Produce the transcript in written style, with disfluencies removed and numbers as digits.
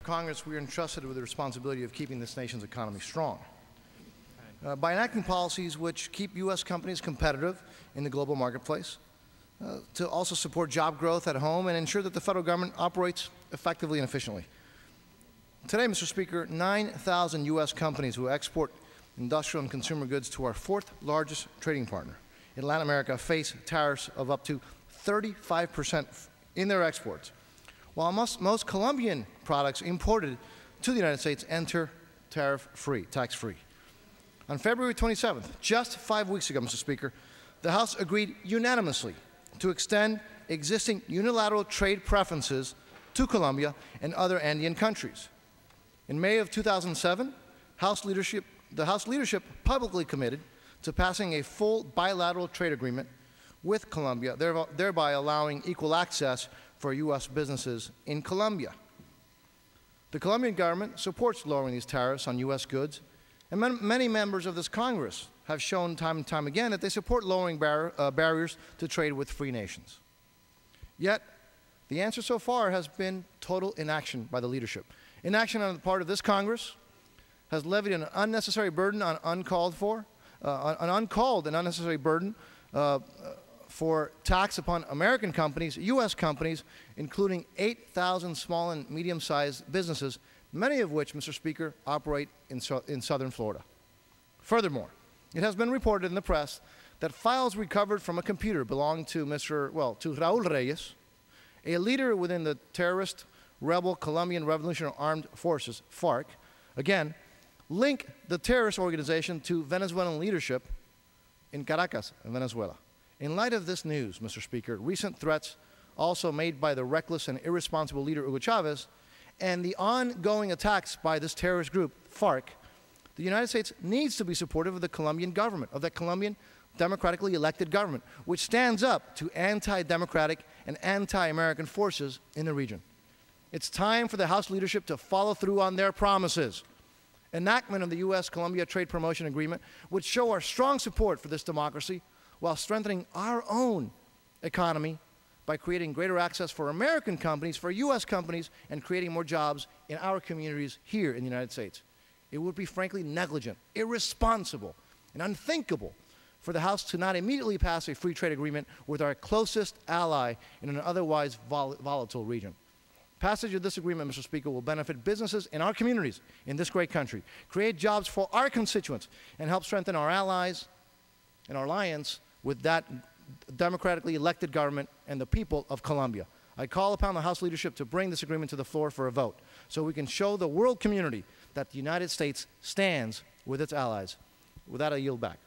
Congress, we are entrusted with the responsibility of keeping this nation's economy strong. By enacting policies which keep U.S. companies competitive in the global marketplace, to also support job growth at home and ensure that the federal government operates effectively and efficiently. Today, Mr. Speaker, 9,000 U.S. companies who export industrial and consumer goods to our fourth largest trading partner in Latin America face tariffs of up to 35% in their exports, while most Colombian products imported to the United States enter tariff-free, tax-free. On February 27th, just 5 weeks ago, Mr. Speaker, the House agreed unanimously to extend existing unilateral trade preferences to Colombia and other Andean countries. In May of 2007, the House leadership publicly committed to passing a full bilateral trade agreement with Colombia, thereby allowing equal access for U.S. businesses in Colombia. The Colombian government supports lowering these tariffs on U.S. goods, and many members of this Congress have shown time and time again that they support lowering barriers to trade with free nations. Yet, the answer so far has been total inaction by the leadership. Inaction on the part of this Congress has levied an unnecessary burden on an uncalled and unnecessary burden for tax upon American companies, U.S. companies, including 8,000 small and medium-sized businesses, many of which, Mr. Speaker, operate in southern Florida. Furthermore, it has been reported in the press that files recovered from a computer belonging to to Raul Reyes, a leader within the terrorist rebel Colombian Revolutionary Armed Forces, FARC, again, link the terrorist organization to Venezuelan leadership in Caracas, Venezuela. In light of this news, Mr. Speaker, recent threats also made by the reckless and irresponsible leader Hugo Chavez, and the ongoing attacks by this terrorist group, FARC, the United States needs to be supportive of the Colombian government, of that Colombian democratically elected government, which stands up to anti-democratic and anti-American forces in the region. It's time for the House leadership to follow through on their promises. Enactment of the U.S.-Colombia Trade Promotion Agreement would show our strong support for this democracy while strengthening our own economy by creating greater access for American companies, for U.S. companies, and creating more jobs in our communities here in the United States. It would be frankly negligent, irresponsible, and unthinkable for the House to not immediately pass a free trade agreement with our closest ally in an otherwise volatile region. Passage of this agreement, Mr. Speaker, will benefit businesses in our communities in this great country, create jobs for our constituents, and help strengthen our allies and our alliance with that democratically elected government and the people of Colombia. I call upon the House leadership to bring this agreement to the floor for a vote so we can show the world community that the United States stands with its allies. With that, I yield back.